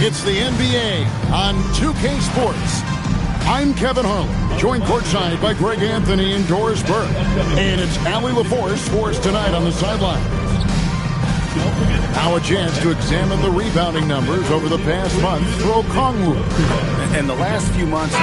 It's the NBA on 2K Sports. I'm Kevin Harlan, joined courtside by Greg Anthony and Doris Burke. And it's Allie LaForce for us tonight on the sideline. Now a chance to examine the rebounding numbers over the past month for Okongwu. In the last few months...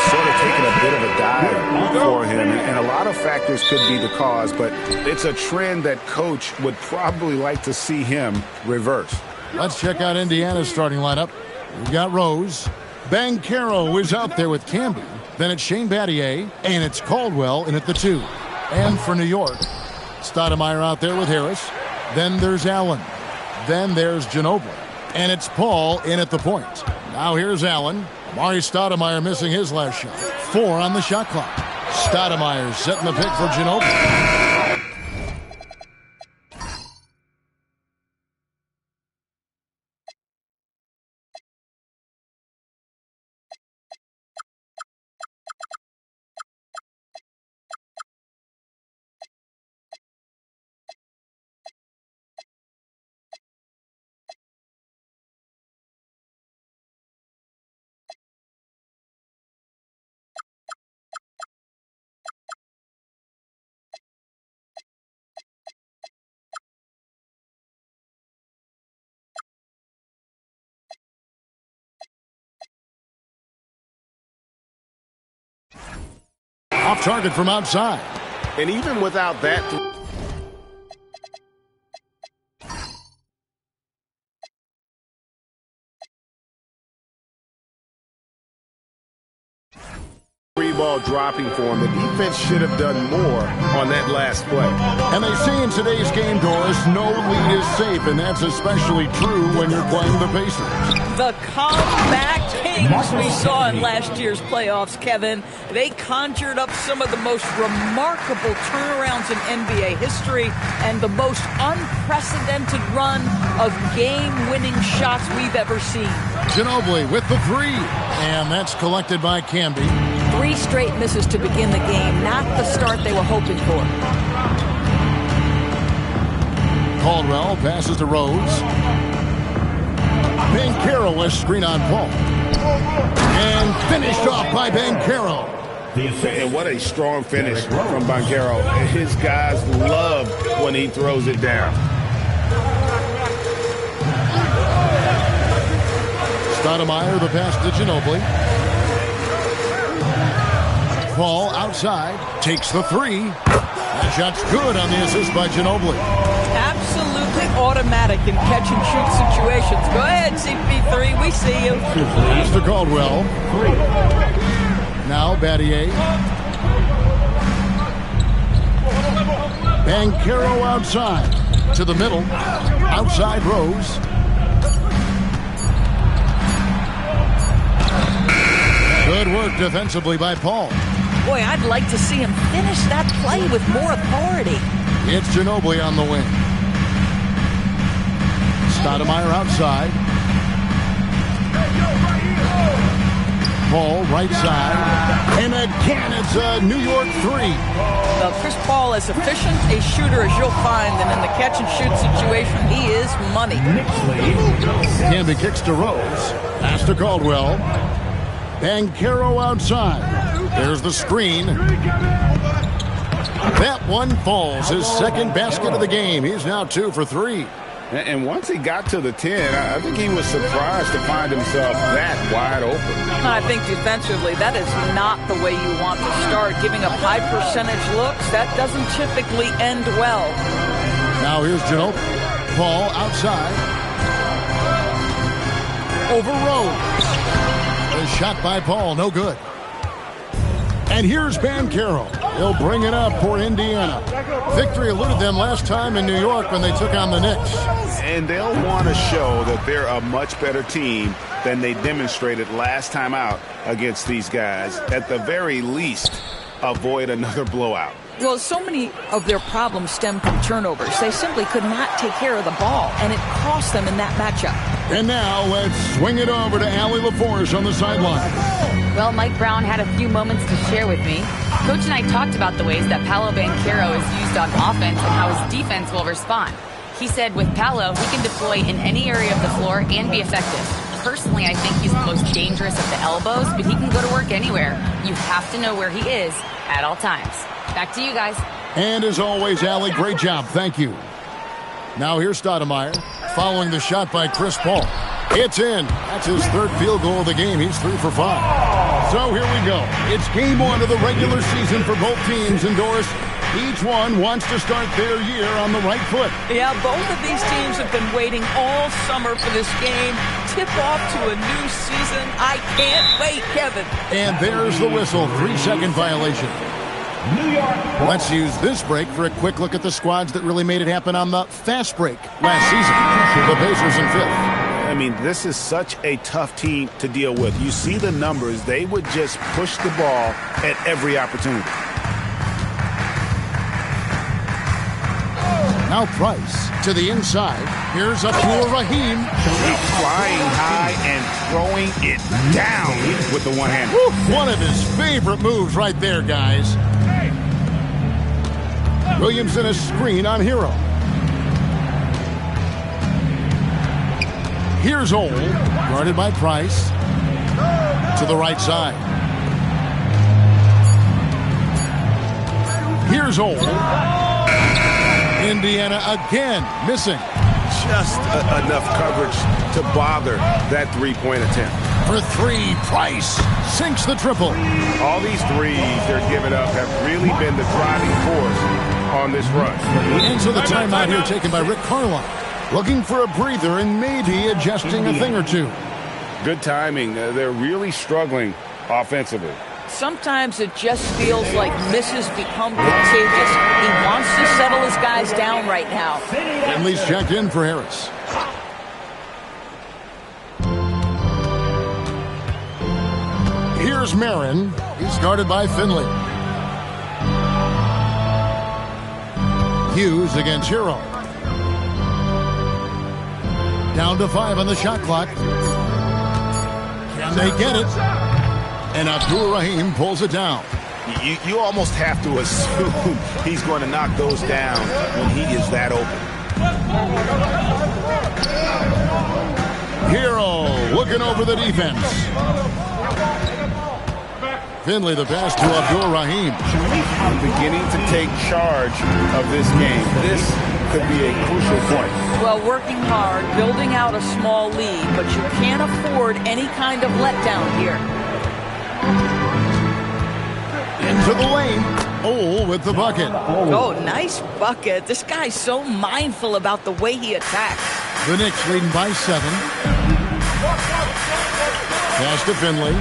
sort of taken a bit of a dive for him, and a lot of factors could be the cause, but it's a trend that coach would probably like to see him reverse. Let's check out Indiana's starting lineup. We've got Rose. Banchero is out there with Camby. Then it's Shane Battier, and it's Caldwell in at the 2. And for New York, Stoudemire out there with Harris. Then there's Allen. Then there's Ginobili. And it's Paul in at the point. Now here's Allen. Amari Stoudemire missing his last shot. 4 on the shot clock. Stoudemire setting the pick for Ginobili. Off target from outside. And even without that... ball dropping for him. The defense should have done more on that last play. And they say in today's game, Doris, no lead is safe, and that's especially true when you're playing the Pacers. The comeback kings we saw in last year's playoffs, Kevin. They conjured up some of the most remarkable turnarounds in NBA history and the most unprecedented run of game-winning shots we've ever seen. Ginobili with the 3, and that's collected by Camby. 3 straight misses to begin the game, not the start they were hoping for. Caldwell passes to Rose. Banchero, a screen on Paul. And finished off by Banchero. And what a strong finish from Banchero. His guys love when he throws it down. Stoudemire, the pass to Ginobili. Paul outside, takes the 3. That shot's good on the assist by Ginobili. Absolutely automatic in catch-and-shoot situations. Go ahead, CP3, we see you. Mr. Caldwell. Now Battier. Banchero outside. To the middle. Outside Rose. Good work defensively by Paul. Boy, I'd like to see him finish that play with more authority. It's Ginobili on the wing. Stoudemire outside. Paul right side. And again, it's a New York three. Chris Paul is efficient a shooter as you'll find, and in the catch-and-shoot situation, he is money. Camby kicks to Rose. Pass to Caldwell. Banchero outside. There's the screen. That one falls. His second basket of the game. He's now 2 for 3. And once he got to the 10, I think he was surprised to find himself that wide open. I think defensively, that is not the way you want to start. Giving up high percentage looks, that doesn't typically end well. Now here's Ginobili. Paul outside. Over Rose. A shot by Paul, no good. And here's Banchero. He'll bring it up for Indiana. Victory eluded them last time in New York when they took on the Knicks. And they'll want to show that they're a much better team than they demonstrated last time out against these guys. At the very least, avoid another blowout. Well, so many of their problems stem from turnovers. They simply could not take care of the ball, and it cost them in that matchup. And now let's swing it over to Allie LaForge on the sideline. Well, Mike Brown had a few moments to share with me. Coach and I talked about the ways that Paolo Banchero is used on offense and how his defense will respond. He said with Paolo, he can deploy in any area of the floor and be effective. Personally, I think he's the most dangerous at the elbows, but he can go to work anywhere. You have to know where he is at all times. Back to you guys. And as always, Allie, great job. Thank you. Now here's Stoudemire following the shot by Chris Paul. It's in. That's his third field goal of the game. He's 3 for 5. So here we go. It's game 1 of the regular season for both teams. And Doris, each one wants to start their year on the right foot. Yeah, both of these teams have been waiting all summer for this game. Tip off to a new season. I can't wait, Kevin. And there's the whistle. 3-second violation. Let's use this break for a quick look at the squads that really made it happen on the fast break last season. The Pacers in 5th. I mean, this is such a tough team to deal with. You see the numbers. They would just push the ball at every opportunity. Now Price to the inside. Here's Abdul Rahim. Flying high and throwing it down with the one-hand. One of his favorite moves right there, guys. Williamson a screen on Hero. Here's Ole, guarded by Price. To the right side. Here's Ole. Indiana again missing. Just enough coverage to bother that three-point attempt. For 3, Price sinks the triple. All these threes they're giving up have really been the driving force on this run. And so the timeout here taken by Rick Carlisle. Looking for a breather and maybe adjusting a thing or two. Good timing. They're really struggling offensively. Sometimes it just feels like misses become contagious. He wants to settle his guys down right now. Finley's checked in for Harris. Here's Marin. He's guarded by Finley. Hughes against Hero. Down to 5 on the shot clock. Can they get it? And Abdul Rahim pulls it down. You almost have to assume he's going to knock those down when he is that open. Hero looking over the defense. Finley the pass to Abdul Rahim. Beginning to take charge of this game. This could be a crucial point. Well, working hard, building out a small lead, but you can't afford any kind of letdown here. Into the lane. Ole with the bucket. Oh, nice bucket. This guy's so mindful about the way he attacks. The Knicks leading by 7. Pass to Finley.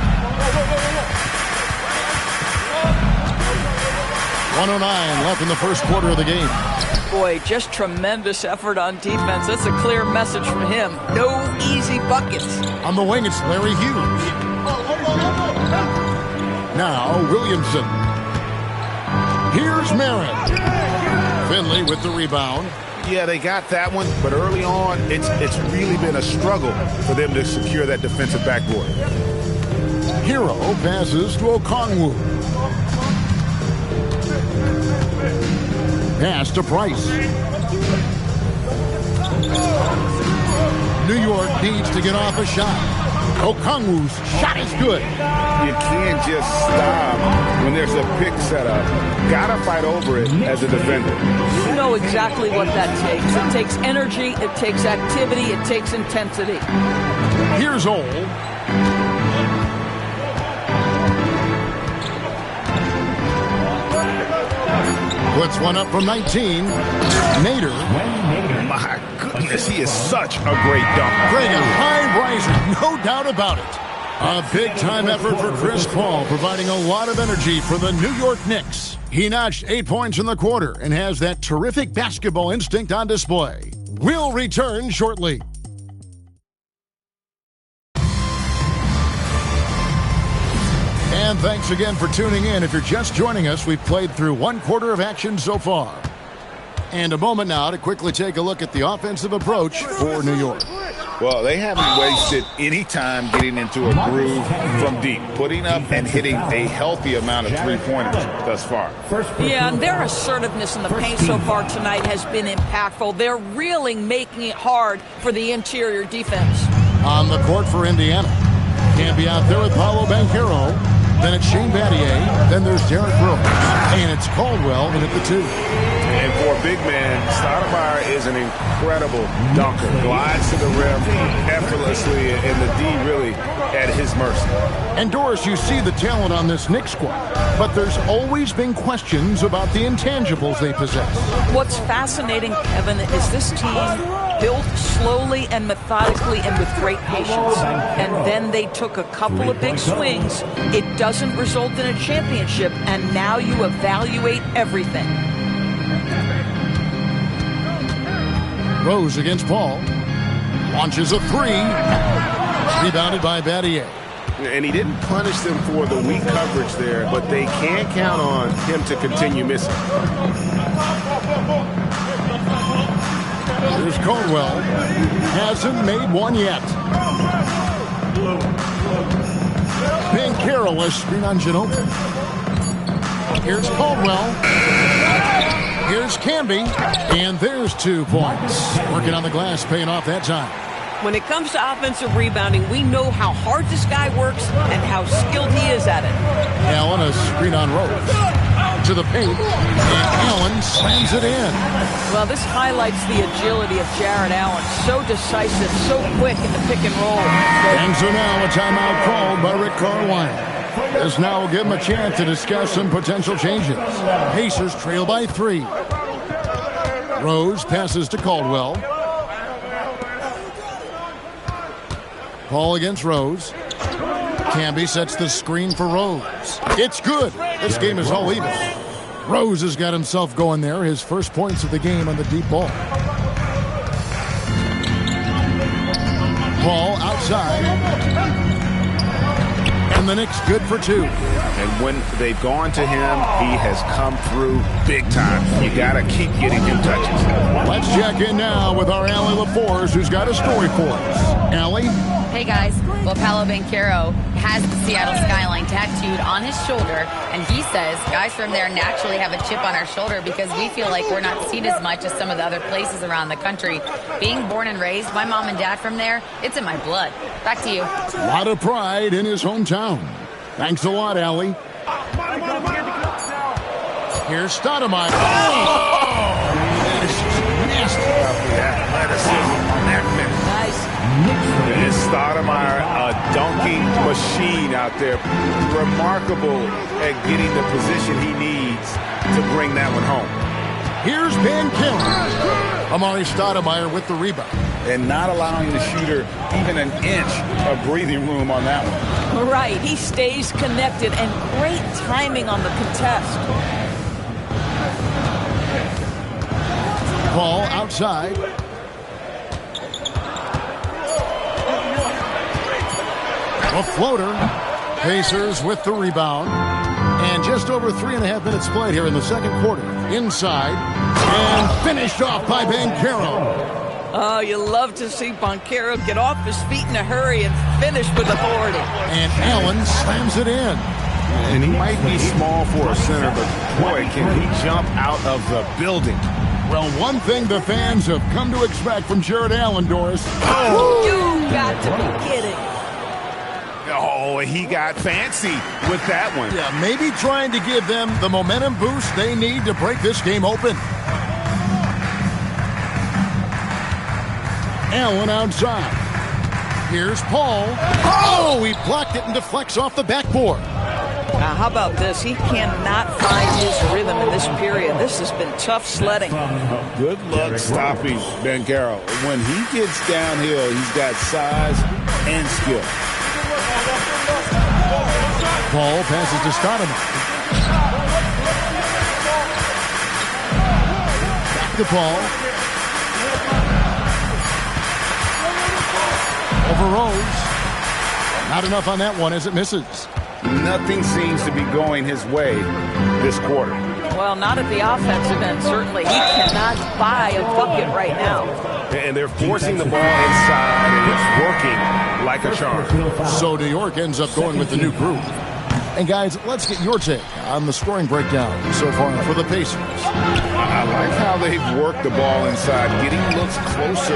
1:09 left in the first quarter of the game. Boy, just tremendous effort on defense. That's a clear message from him. No easy buckets. On the wing, it's Larry Hughes. Now, Williamson. Here's Merritt. Finley with the rebound. Yeah, they got that one, but early on, it's really been a struggle for them to secure that defensive backboard. Hero passes to Okongwu. Pass to Price. New York needs to get off a shot. Okongwu's shot is good. You can't just stop when there's a pick set up. Gotta fight over it as a defender. You know exactly what that takes. It takes energy, it takes activity, it takes intensity. Here's Ole. Puts one up from 19. Nader. My goodness, he is such a great dunker. Greg, a high riser, no doubt about it. A big-time effort for Chris Paul, providing a lot of energy for the New York Knicks. He notched 8 points in the quarter and has that terrific basketball instinct on display. We'll return shortly. And thanks again for tuning in. If you're just joining us, we've played through 1 quarter of action so far. And a moment now to quickly take a look at the offensive approach for New York. Well, they haven't wasted any time getting into a groove from deep, putting up and hitting a healthy amount of three-pointers thus far. Yeah, and their assertiveness in the paint so far tonight has been impactful. They're really making it hard for the interior defense. On the court for Indiana. Camby out there with Paolo Banchero. Then it's Shane Battier. Then there's Derrick Rose. And it's Caldwell in at the 2. And for a big man, Stoudemire is an incredible dunker. Glides to the rim effortlessly, and the D really at his mercy. And Doris, you see the talent on this Knicks squad, but there's always been questions about the intangibles they possess. What's fascinating, Kevin, is this team built slowly and methodically and with great patience. And then they took a couple of big swings. It doesn't result in a championship, and now you evaluate everything. Rose against Paul. Launches a 3. Rebounded by Battier. And he didn't punish them for the weak coverage there, but they can count on him to continue missing. Here's Caldwell. Hasn't made one yet. Banchero has screen on Ginobili. Here's Caldwell. Here's Camby. And there's 2 points. Working on the glass, paying off that time. When it comes to offensive rebounding, we know how hard this guy works and how skilled he is at it. Allen, a screen on Rose. To the paint. And Allen slams it in. Well, this highlights the agility of Jared Allen. So decisive, so quick in the pick and roll. And so now a timeout called by Rick Carlisle. This now will give him a chance to discuss some potential changes. Pacers trail by 3. Rose passes to Caldwell. Paul against Rose. Camby sets the screen for Rose. It's good. This game is all even. Rose has got himself going there. His first points of the game on the deep ball. Paul outside. And the Knicks good for 2. And when they've gone to him, he has come through big time. You got to keep getting him touches. Let's check in now with our Allie LaForce, who's got a story for us. Allie? Hey guys, well, Paolo Banchero has the Seattle skyline tattooed on his shoulder, and he says guys from there naturally have a chip on our shoulder because we feel like we're not seen as much as some of the other places around the country. Being born and raised, my mom and dad from there, it's in my blood. Back to you. A lot of pride in his hometown. Thanks a lot, Allie. Here's Stoudemire. Oh! That is just nasty. Athleticism on that minute. Nice. Is Stoudemire a dunking machine out there? Remarkable at getting the position he needs to bring that one home. Here's Banchero. Amari Stoudemire with the rebound. And not allowing the shooter even an inch of breathing room on that one. Right, he stays connected, and great timing on the contest. Ball outside. A floater. Pacers with the rebound. And just over 3.5 minutes played here in the second quarter. Inside. And finished off by Banchero. Oh, you love to see Banchero get off his feet in a hurry and finish with authority. And Allen slams it in. And he might be small for a center, but boy, can he jump out of the building. Well, one thing the fans have come to expect from Jared Allen, Doris. Oh, you got to be kidding. Oh, he got fancy with that one. Yeah, maybe trying to give them the momentum boost they need to break this game open. Allen outside. Here's Paul. Oh, he blocked it and deflects off the backboard. Now, how about this? He cannot find his rhythm in this period. This has been tough sledding. Good luck stopping Banchero. When he gets downhill, he's got size and skill. Paul passes to Stoudemire. Back to Paul. Over Rose. Not enough on that one as it misses. Nothing seems to be going his way this quarter. Well, not at the offensive end, certainly. He cannot buy a bucket right now. And they're forcing the ball inside, and it's working like a charm. So New York ends up going with the new group. And guys, let's get your take on the scoring breakdown so far for the Pacers. I like how they've worked the ball inside, getting looks closer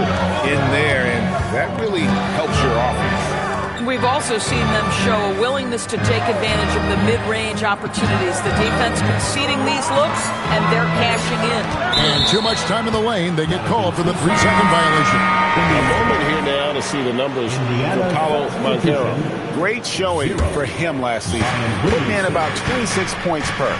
in there, and that really helps your offense. We've also seen them show a willingness to take advantage of the mid-range opportunities. The defense conceding these looks, and they're cashing in. And too much time in the lane, they get called for the 3-second violation. A moment here now to see the numbers for Paolo Banchero. Great showing for him last season. Putting in about 26 points per,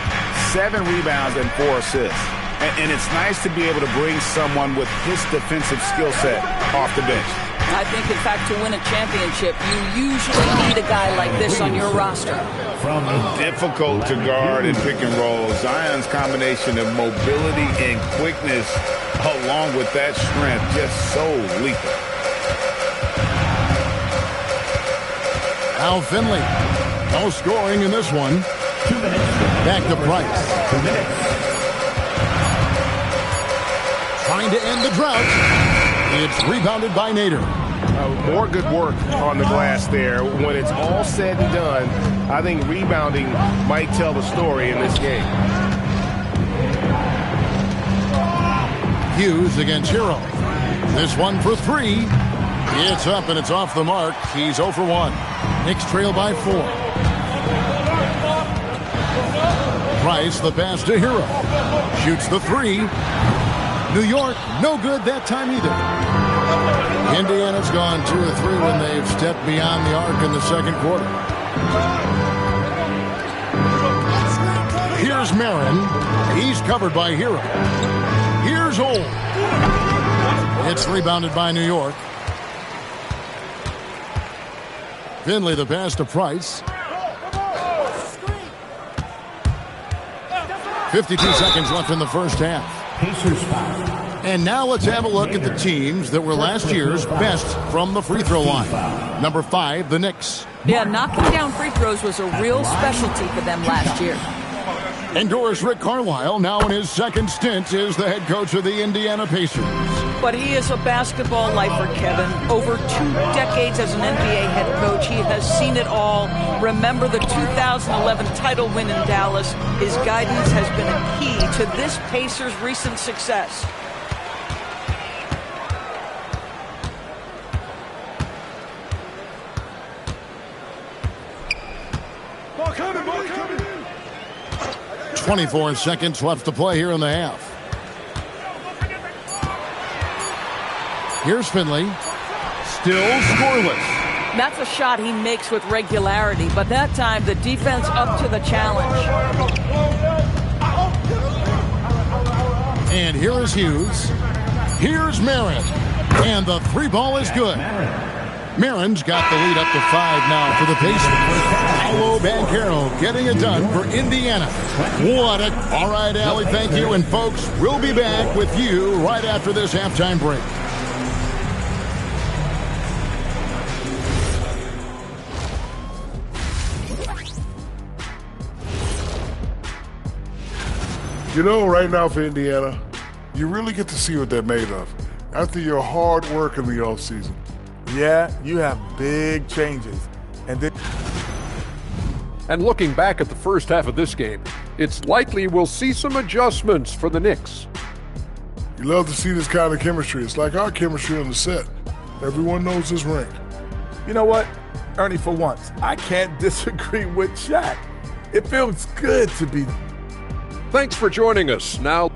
7 rebounds and 4 assists. And it's nice to be able to bring someone with his defensive skill set off the bench. I think, in fact, to win a championship, you usually need a guy like this on your roster. Difficult to guard and pick and roll. Zion's combination of mobility and quickness, along with that strength, just so lethal. Al Finley. No scoring in this one. 2 minutes. Back to Price. 2 minutes. Trying to end the drought. It's rebounded by Nader. More good work on the glass there. When it's all said and done, I think rebounding might tell the story in this game. Hughes against Hero. This one for 3. It's up and it's off the mark. He's 0 for 1. Knicks trail by 4. Price the pass to Hero. Shoots the 3. New York, no good that time either. Indiana's gone 2 of 3 when they've stepped beyond the arc in the second quarter. Here's Marin. He's covered by Hero. Here's Old. It's rebounded by New York. Finley the pass to Price. 52 seconds left in the first half. And now let's have a look at the teams that were last year's best from the free throw line. Number 5, the Knicks. Yeah, knocking down free throws was a real specialty for them last year. And Doris Rick Carlisle, now in his second stint, is the head coach of the Indiana Pacers. But he is a basketball lifer, Kevin. Over 2 decades as an NBA head coach, he has seen it all. Remember the 2011 title win in Dallas. His guidance has been a key to this Pacers' recent success. Ball coming. 24 seconds left to play here in the half. Here's Finley. Still scoreless. That's a shot he makes with regularity, but that time the defense up to the challenge. And here is Hughes. Here's Marin. And the 3 ball is good. Marin's got the lead up to 5 now for the Pacers. Paolo Banchero getting it done for Indiana. All right, Allie, thank you. And folks, we'll be back with you right after this halftime break. You know, right now for Indiana, you really get to see what they're made of after your hard work in the offseason. Yeah, you have big changes. And looking back at the first half of this game, it's likely we'll see some adjustments for the Knicks. You love to see this kind of chemistry. It's like our chemistry on the set. Everyone knows his rank. You know what, Ernie, for once, I can't disagree with Shaq. It feels good to be. Thanks for joining us. Now,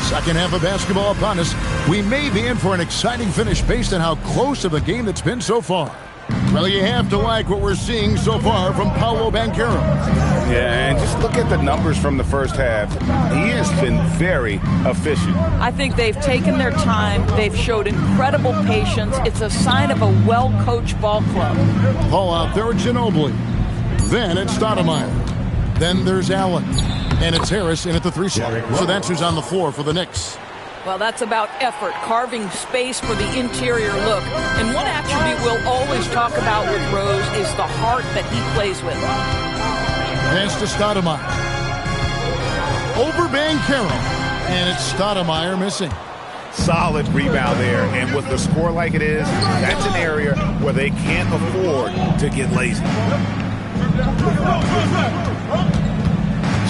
second half of basketball upon us. We may be in for an exciting finish based on how close of a game that's been so far. Well, you have to like what we're seeing so far from Paolo Banchero. Yeah, and just look at the numbers from the first half. He has been very efficient. I think they've taken their time. They've showed incredible patience. It's a sign of a well-coached ball club. Paul out there with Ginobili. Then it's Stoudemire. Then there's Allen. And it's Harris in at the 3 slot. So that's who's on the floor for the Knicks. Well, that's about effort, carving space for the interior look. And one attribute we'll always talk about with Rose is the heart that he plays with. Pass to Stoudemire. Over Banchero. And it's Stoudemire missing. Solid rebound there. And with the score like it is, that's an area where they can't afford to get lazy.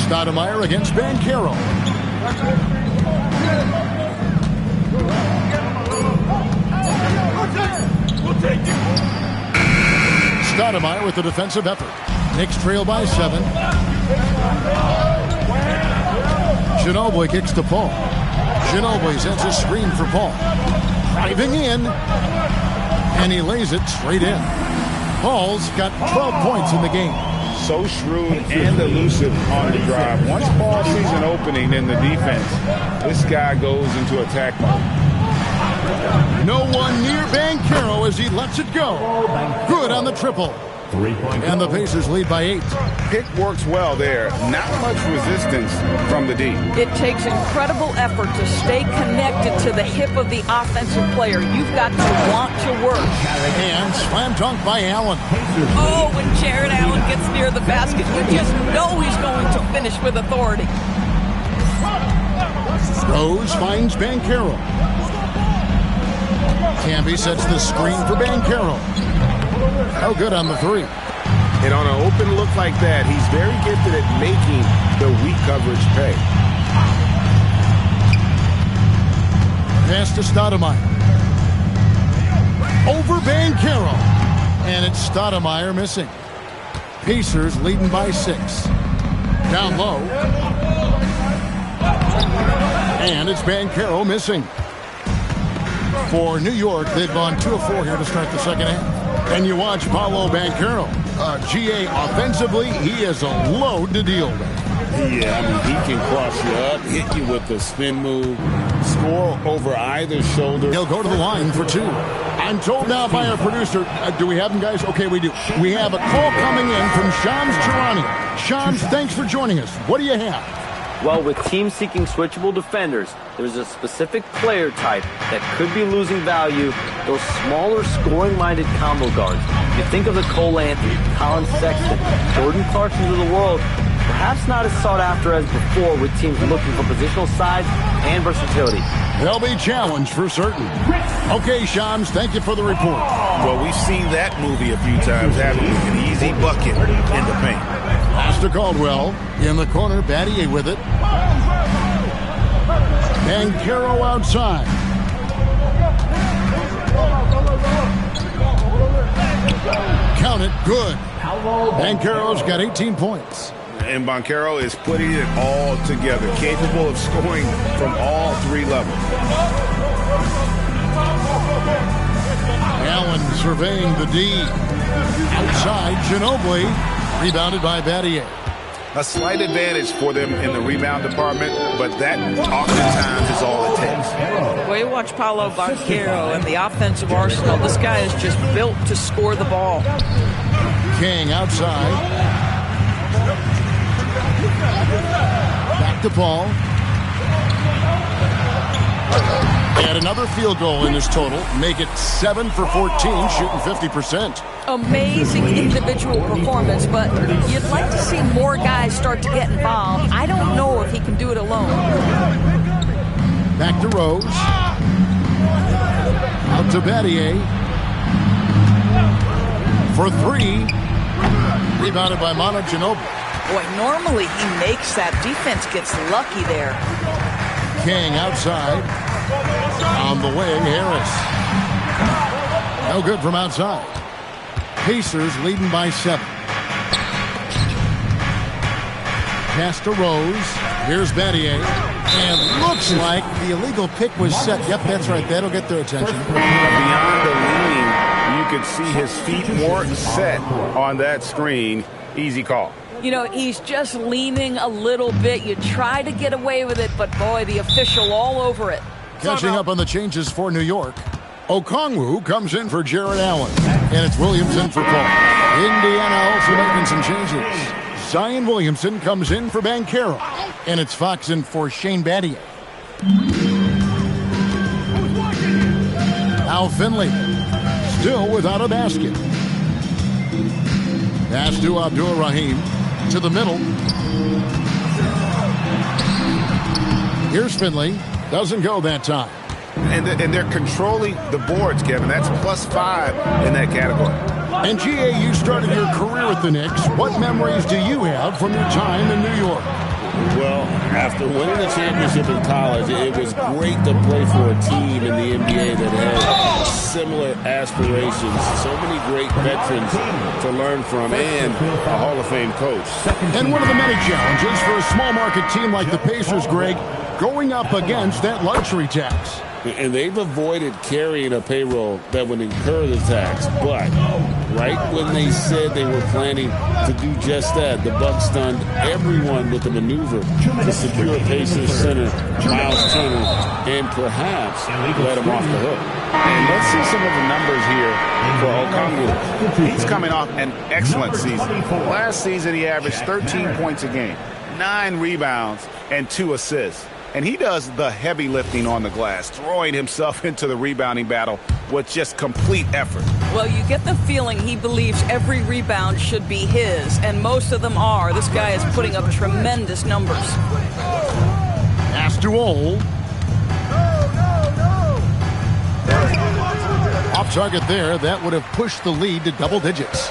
Stoudemire against Banchero. Stoudemire with the defensive effort. Knicks trail by 7. Ginobili kicks to Paul. Ginobili sends a screen for Paul. Driving in. And he lays it straight in. Paul's got 12 points in the game. So shrewd and elusive on the drive. Once Paul sees an opening in the defense, this guy goes into attack mode. No one near Banchero as he lets it go. Good on the triple. And the Pacers lead by 8. Pick works well there. Not much resistance from the D. It takes incredible effort to stay connected to the hip of the offensive player. You've got to want to work. And slam dunk by Allen. Oh, when Jared Allen gets near the basket, you just know he's going to finish with authority. Rose finds Banchero. Camby sets the screen for Banchero. Oh, good on the 3. And on an open look like that, he's very gifted at making the weak coverage pay. Pass to Stoudemire. Over Banchero. And it's Stoudemire missing. Pacers leading by 6. Down low. And it's Banchero missing. For New York, they've gone 2 of 4 here to start the second half. And you watch Paolo Banchero. GA, offensively, he is a load to deal with. Yeah, I mean, he can cross you up, hit you with the spin move, score over either shoulder. He'll go to the line for 2. I'm told now by our producer, do we have him, guys? Okay, we do. We have a call coming in from Shams Charania. Shams, thanks for joining us. What do you have? Well, with teams seeking switchable defenders, there's a specific player type that could be losing value, those smaller scoring-minded combo guards. You think of the Cole Anthony, Colin Sexton, Jordan Clarksons of the world, perhaps not as sought after as before with teams looking for positional size and versatility. They'll be challenged for certain. Okay, Shams, thank you for the report. Well, we've seen that movie a few times, haven't we? An easy bucket in the paint. Pass to Caldwell. In the corner, Battier with it. Banchero outside. Count it, good. Banchero's got 18 points. And Banchero is putting it all together, capable of scoring from all 3 levels. Allen surveying the D. Outside, Ginobili. Rebounded by Battier. A slight advantage for them in the rebound department, but that oftentimes is all it takes. Well, you watch Paolo Banchero and the offensive arsenal. This guy is just built to score the ball. King outside. Back to Paul. And another field goal in his total. Make it 7 for 14, shooting 50%. Amazing individual performance, but you'd like to see more guys start to get involved. I don't know if he can do it alone. Back to Rose. Out to Battier. For 3. Rebounded by Manu Ginobili. Boy, normally he makes that. Defense gets lucky there. King outside. On the way, Harris. No good from outside. Pacers leading by 7. Pass to Rose. Here's Battier. And looks like the illegal pick was set. Yep, that's right. That'll get their attention. Beyond the lean, you could see his feet weren't set on that screen. Easy call. You know, he's just leaning a little bit. You try to get away with it, but boy, the official all over it. Catching up on the changes for New York. Okongwu comes in for Jared Allen. And it's Williamson for Paul. Indiana also making some changes. Zion Williamson comes in for Banchero. And it's Fox in for Shane Battier. Now Finley. Still without a basket. Pass to Abdul-Rahim. To the middle. Here's Finley. Doesn't go that time. And they're controlling the boards, Kevin. That's +5 in that category. And GA, you started your career with the Knicks. What memories do you have from your time in New York? Well, after winning the championship in college, it was great to play for a team in the NBA that had similar aspirations. So many great veterans to learn from and a Hall of Fame coach. And one of the many challenges for a small market team like the Pacers, Greg, going up against that luxury tax. And they've avoided carrying a payroll that would incur the tax. But right when they said they were planning to do just that, the Bucks stunned everyone with a maneuver to secure Pacers center Miles Turner and perhaps let him off the hook. And let's see some of the numbers here for Okongwu. He's coming off an excellent season. Last season, he averaged 13 points a game, 9 rebounds, and 2 assists. And he does the heavy lifting on the glass, throwing himself into the rebounding battle with just complete effort. Well, you get the feeling he believes every rebound should be his, and most of them are. This guy is putting up tremendous numbers. Pass to Ole. Off target there. That would have pushed the lead to double digits.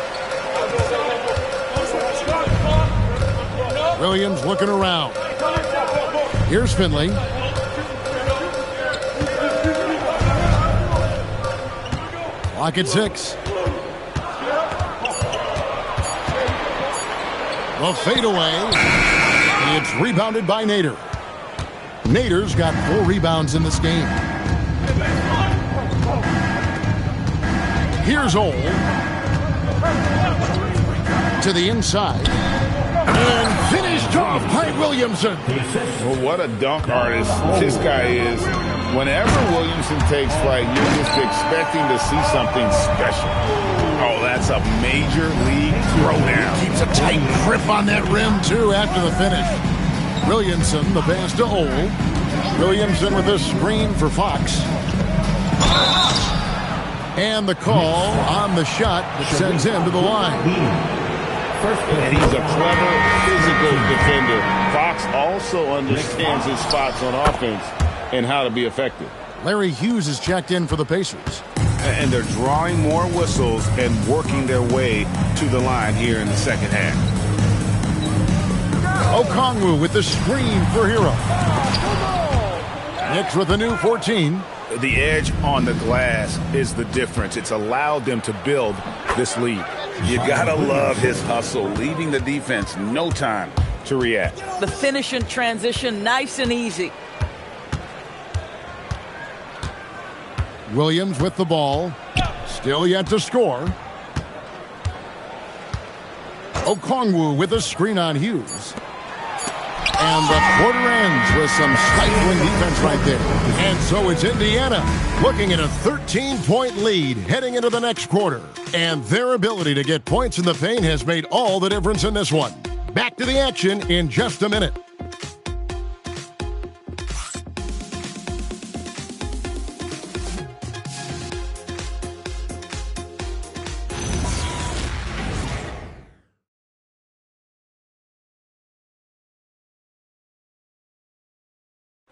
Williams looking around. Here's Finley. Clock at 6. The fadeaway. It's rebounded by Nader. Nader's got 4 rebounds in this game. Here's Ole. To the inside. And finished off by Williamson. Well, what a dunk artist this guy is. Whenever Williamson takes flight, you're just expecting to see something special. Oh, that's a major league throwdown. Keeps a tight grip on that rim, too, after the finish. Williamson, the pass to Ole. Williamson with a screen for Fox. And the call on the shot that sends him to the line. And he's a clever physical defender. Fox also understands his spots on offense and how to be effective. Larry Hughes is checked in for the Pacers. And they're drawing more whistles and working their way to the line here in the second half. Okongwu with the screen for Hero. Knicks with a new 14. The edge on the glass is the difference. It's allowed them to build this lead. You gotta love his hustle, leaving the defense no time to react. The finish in transition, nice and easy. Williams with the ball. Still yet to score. Okongwu with a screen on Hughes. And the quarter ends with some stifling defense right there. And so it's Indiana looking at a 13-point lead heading into the next quarter. And their ability to get points in the paint has made all the difference in this one. Back to the action in just a minute.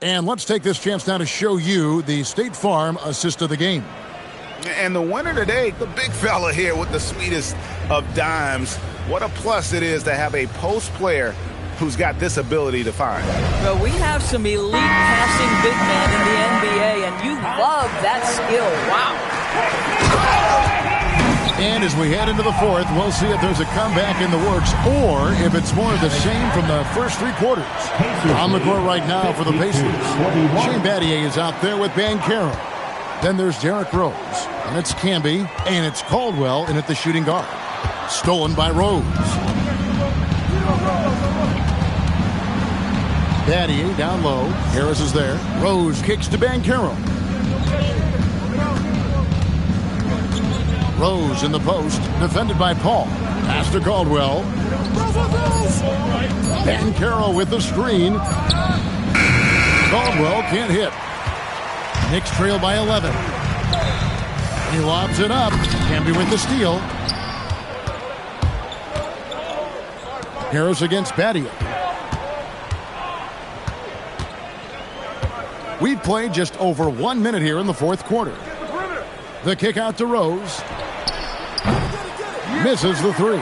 And let's take this chance now to show you the State Farm assist of the game. And the winner today, the big fella here with the sweetest of dimes. What a plus it is to have a post player who's got this ability to find. Well, we have some elite passing big men in the NBA, and you love that skill. Wow. And as we head into the fourth, we'll see if there's a comeback in the works or if it's more of the same from the first three quarters. On the court right now for the Pacers, Shane Battier is out there with Banchero. Then there's Derrick Rose, and it's Camby, and it's Caldwell in at the shooting guard. Stolen by Rose. Battier down low. Harris is there. Rose kicks to Banchero. Rose in the post, defended by Paul. Pass to Caldwell. Banchero with the screen. Caldwell can't hit. Knicks trail by 11. He lobs it up. Camby with the steal. Harris against Battier. We've played just over 1 minute here in the fourth quarter. The kick out to Rose. Misses the three.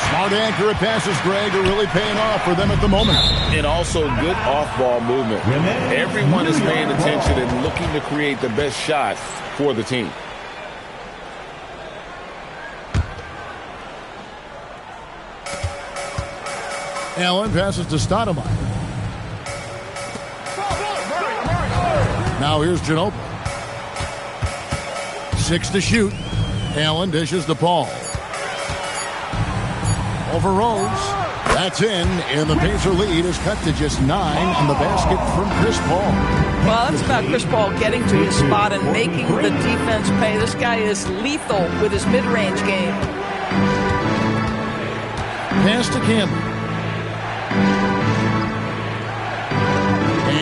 Smart accurate passes, Greg, are really paying off for them at the moment. And also good off-ball movement. Everyone is paying attention and looking to create the best shot for the team. Allen passes to Stoudemire. Now here's Ginobili. 6 to shoot. Allen dishes to Paul. Over Rose. That's in, and the Pacer lead is cut to just 9 on the basket from Chris Paul. Well, that's about Chris Paul getting to his spot and making the defense pay. This guy is lethal with his mid-range game. Pass to Campbell.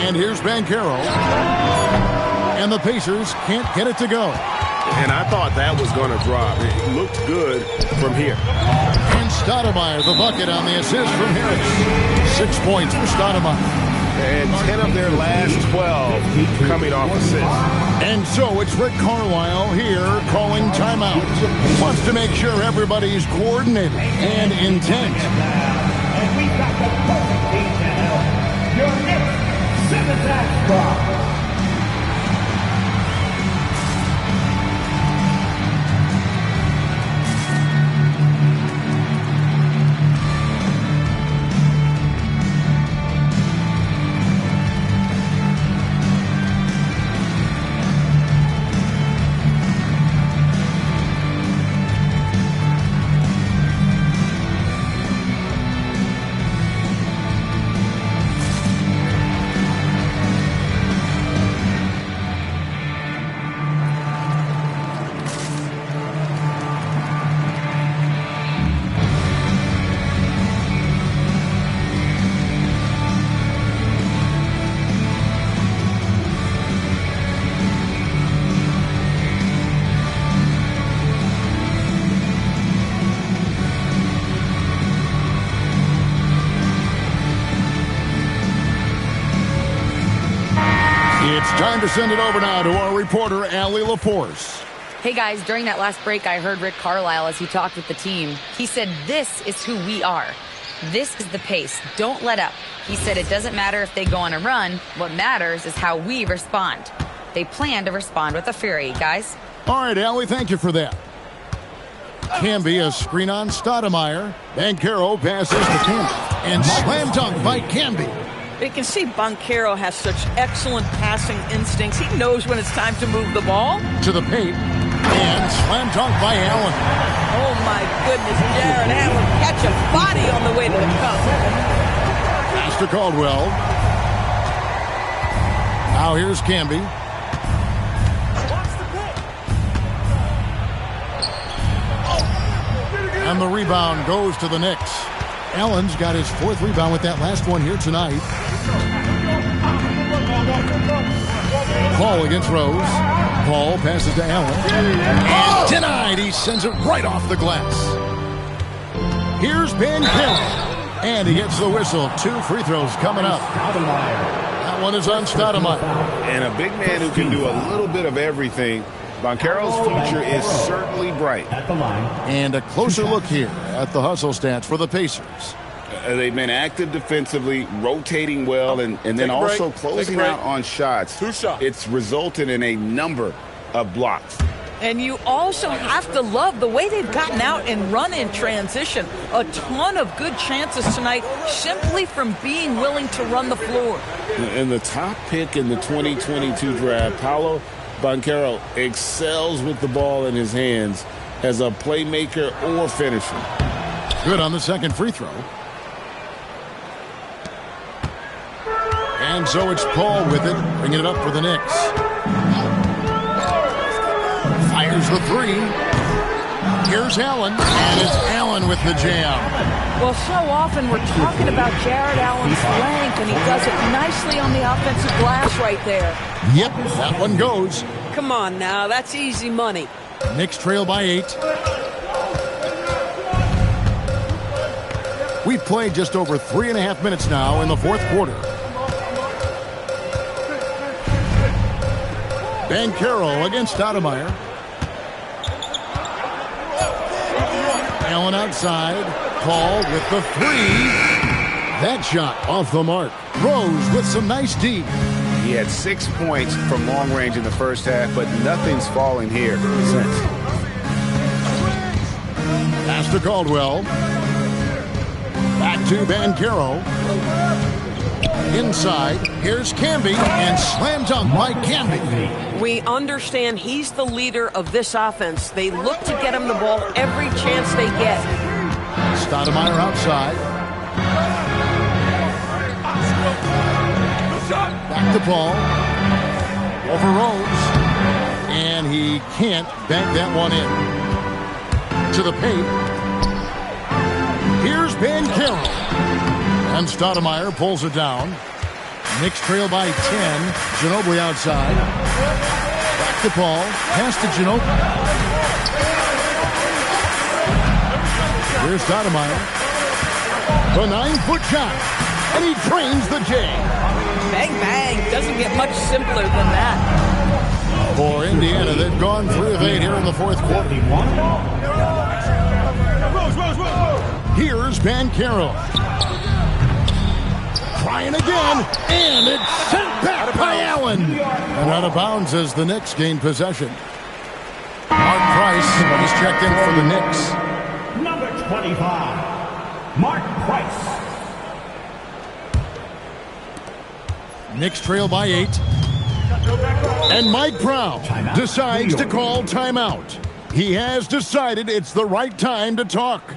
And here's Banchero. And the Pacers can't get it to go. And I thought that was going to drop. It looked good from here. And Stoudemire, the bucket on the assist from Harris. 6 points for Stoudemire. And 10 of their last 12 coming off assists. And so it's Rick Carlisle here calling timeout. Wants to make sure everybody's coordinated and intent. And we've got the perfect team to help. Your next 7th spot. Time to send it over now to our reporter, Allie LaForce. Hey guys, during that last break, I heard Rick Carlisle as he talked with the team. He said, this is who we are. This is the pace. Don't let up. He said it doesn't matter if they go on a run. What matters is how we respond. They plan to respond with a fury, guys. All right, Allie, thank you for that. Camby, a screen on Stoudemire. Banchero passes to Camby. And slam dunk by Camby. You can see Banchero has such excellent passing instincts. He knows when it's time to move the ball. To the paint. And slam dunk by Allen. Oh, my goodness. Jared Allen catch a body on the way to the cup. Pass to Caldwell. Now here's Camby. And the rebound goes to the Knicks. Allen's got his 4th rebound with that last one here tonight. Paul against Rose. Paul passes to Allen. And denied. He sends it right off the glass. Here's Banchero. And he gets the whistle. 2 free throws coming up. That one is on Stoudemire. And a big man who can do a little bit of everything. Banchero's future is certainly bright. And a closer look here at the hustle stats for the Pacers. They've been active defensively, rotating well, and then also closing out on shots. 2 shots. It's resulted in a number of blocks. And you also have to love the way they've gotten out and run in transition. A ton of good chances tonight simply from being willing to run the floor. And the top pick in the 2022 draft, Paolo Banchero, excels with the ball in his hands as a playmaker or finisher. Good on the second free throw. And so it's Paul with it, bringing it up for the Knicks. Fires the 3. Here's Allen, and it's Allen with the jam. Well, so often we're talking about Jared Allen's length, and he does it nicely on the offensive glass right there. Yep, that one goes. Come on now, that's easy money. Knicks trail by 8. We've played just over 3.5 minutes now in the 4th quarter. Banchero against Stoudemire. Allen outside. Paul with the 3. That shot off the mark. Rose with some nice D. He had 6 points from long range in the first half, but nothing's falling here since. Pass to Caldwell. Back to Banchero. Inside, here's Camby, and slam dunk by Camby. We understand he's the leader of this offense. They look to get him the ball every chance they get. Stoudemire outside. Back to Paul. Over Rose. And he can't bank that one in. To the paint. Here's Banchero. And Stoudemire pulls it down. Knicks trail by 10. Ginobili outside. Back to Paul. Pass to Ginobili. Here's Stoudemire. The 9-foot shot. And he trains the J. Bang, bang. Doesn't get much simpler than that. For Indiana, they've gone 3 of 8 here in the 4th quarter. Here's Banchero. Trying again, and it's sent back by Allen. And out of bounds as the Knicks gain possession. Mark Price is checked in for the Knicks. Number 25, Mark Price. Knicks trail by 8. And Mike Brown decides to call timeout. He has decided it's the right time to talk.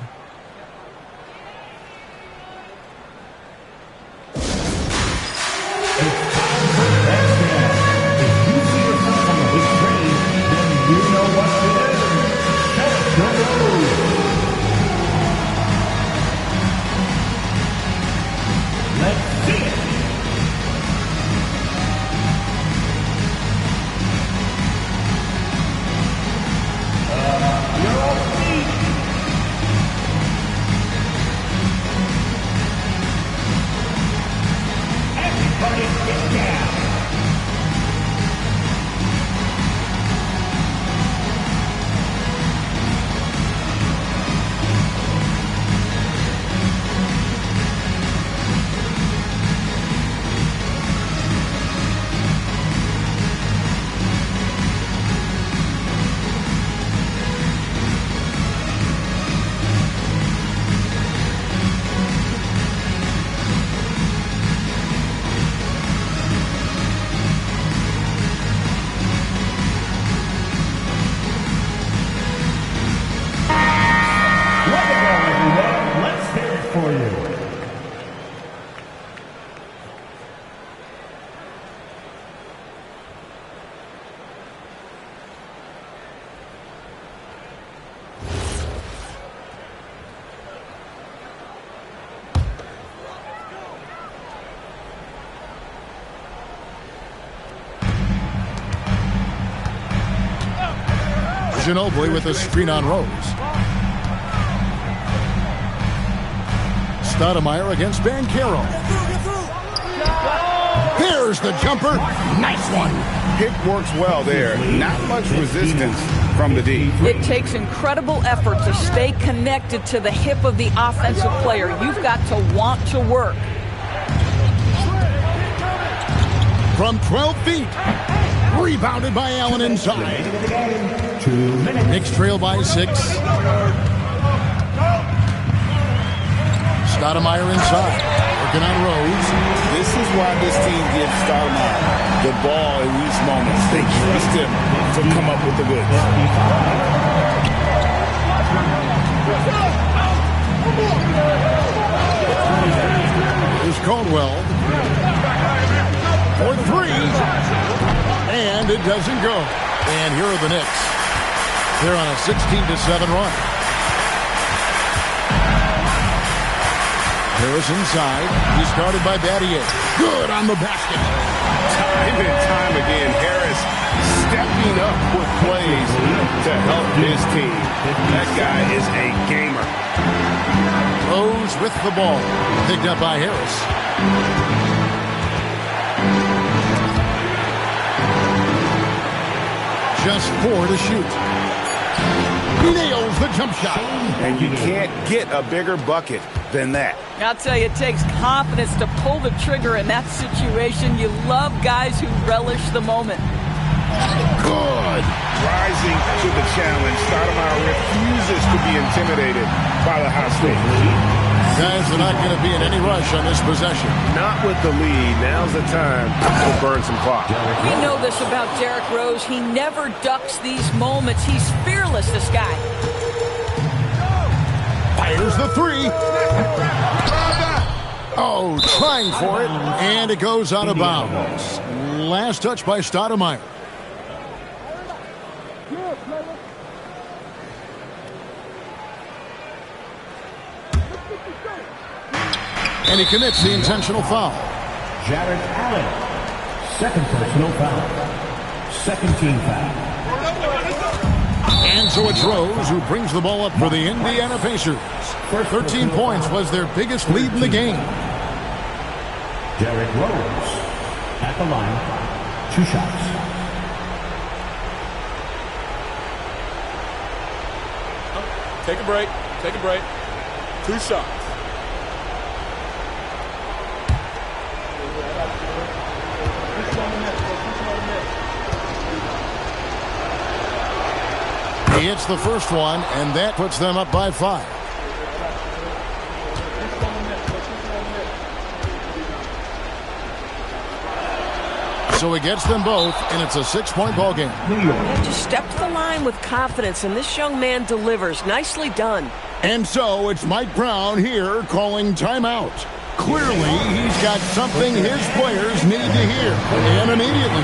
Ginobili with a screen on Rose. Stoudemire against Banchero. There's the jumper. Nice one. Pick works well there. Not much resistance from the D. It takes incredible effort to stay connected to the hip of the offensive player. You've got to want to work. From 12 feet. Rebounded by Allen inside. Knicks trail by 6. Stoudemire inside. Working on Rose. This is why this team gives Stoudemire the ball in these moments. They trust him to come up with the goods. Here's Caldwell. For 3. And it doesn't go. And here are the Knicks. They're on a 16-7 run. Harris inside. He's guarded by Battier. Good on the basket. Time and time again, Harris stepping up with plays to help his team. That guy is a gamer. Rose with the ball. Picked up by Harris. Just 4 to shoot. He nails the jump shot. And you can't get a bigger bucket than that. I'll tell you, it takes confidence to pull the trigger in that situation. You love guys who relish the moment. Good. Rising to the challenge. Stoudemire refuses to be intimidated by the high stakes. Guys are not going to be in any rush on this possession. Not with the lead. Now's the time to burn some clock. We know this about Derrick Rose. He never ducks these moments. He's fearless, this guy. Fires the 3. Oh, trying for it. And it goes out of bounds. Last touch by Stoudemire. And he commits the intentional foul. Jarrett Allen, second personal foul. Second team foul. And so it's Rose who brings the ball up for the Indiana Pacers. 13 points was their biggest lead in the game. Derrick Rose at the line. 2 shots. Take a break. Take a break. 2 shots. He hits the first one, and that puts them up by 5. So he gets them both, and it's a 6-point ball game. Just step to the line with confidence, and this young man delivers. Nicely done. And so it's Mike Brown here calling timeout. Clearly, he's got something his players need to hear, and immediately.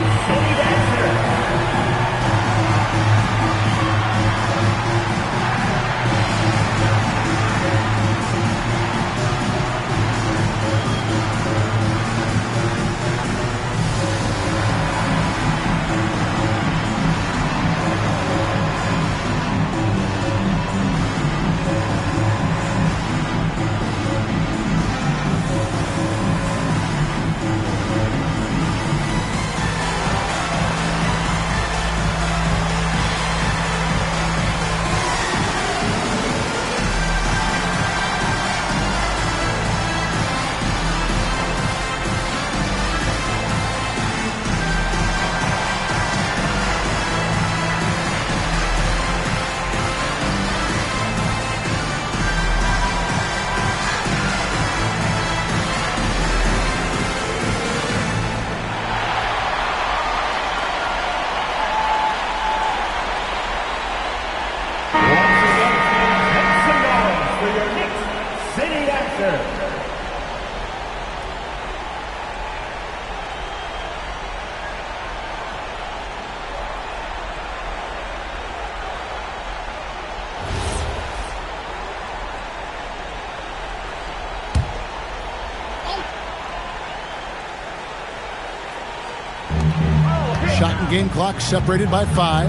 Shot and game clock separated by 5.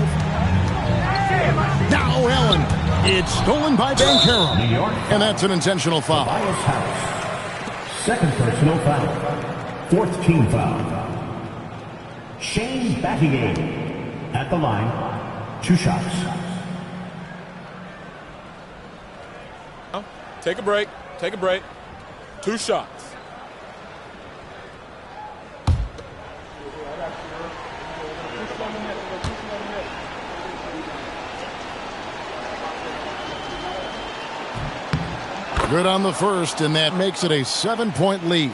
Now Allen. It's stolen by Banchero. New York. And that's an intentional foul. Tobias Harris. Second personal foul. Fourth team foul. Shane Battier at the line. 2 shots. Take a break. Take a break. 2 shots. Good on the first, and that makes it a 7-point lead.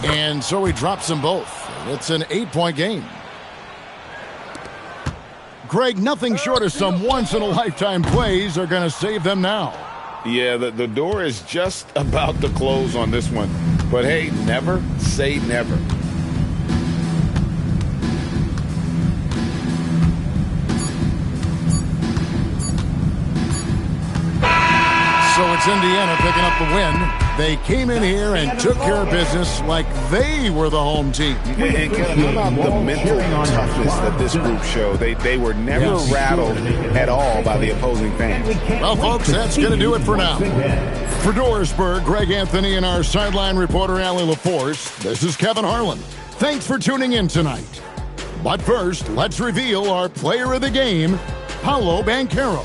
And so he drops them both. It's an 8-point game. Greg, nothing short of some once-in-a-lifetime plays are going to save them now. Yeah, the door is just about to close on this one. But hey, never say never. So it's Indiana picking up the win. They came in here and took care of business like they were the home team. And how about the mental toughness that this group showed? They were never rattled at all by the opposing fans. Well, folks, that's going to do it for now. For Dorisburg, Greg Anthony, and our sideline reporter, Allie LaForce, this is Kevin Harlan. Thanks for tuning in tonight. But first, let's reveal our player of the game, Paolo Banchero.